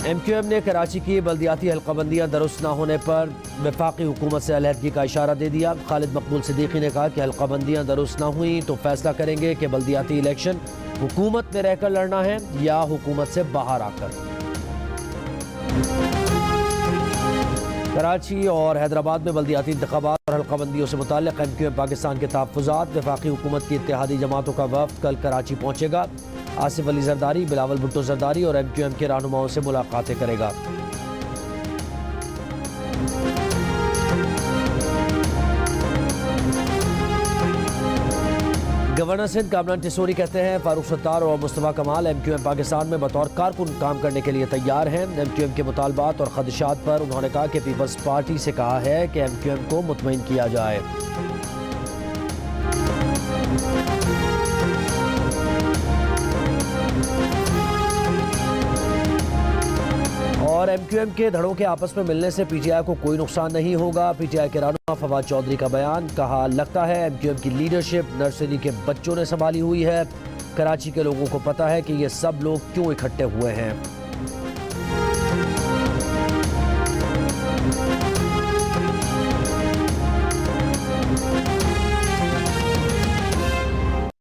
MQM ने कराची की बल्दियाती हल्काबंदियाँ दुरुस्त न होने पर वफाकी हुकूमत से अलहदगी का इशारा दे दिया। खालिद मकबूल सिद्दीकी ने कहा कि हल्काबंदियाँ दुरुस्त न हुई तो फैसला करेंगे कि बल्दियाती इलेक्शन हुकूमत में रहकर लड़ना है या हुकूमत से बाहर आकर। कराची और हैदराबाद में बल्दियाती इंतखाबात और हल्काबंदियों से मुताल्लिक़ MQM पाकिस्तान के तहफ़्फ़ुज़ात वफाकी हुकूमत की इत्तेहादी जमातों का वफ़द कल कराची पहुँचेगा। आसिफ अली जरदारी, बिलावल भुट्टो जरदारी और MQM के रहनुमाओं से मुलाकातें करेगा। गवर्नर सिंध कामरान टिसोरी कहते हैं फारूक सत्तार और मुस्तफ़ा कमाल MQM पाकिस्तान में बतौर कारकुन काम करने के लिए तैयार हैं। MQM के मुतालबात और खदशात पर उन्होंने कहा कि पीपल्स पार्टी से कहा है कि MQM को मुतमईन किया जाए। और MQM के धड़ों के आपस में मिलने से PTI को कोई नुकसान नहीं होगा। PTI के रहनुमा फवाद चौधरी का बयान। कहा, लगता है MQM की लीडरशिप नर्सरी के बच्चों ने संभाली हुई है। कराची के लोगों को पता है कि ये सब लोग क्यों इकट्ठे हुए हैं।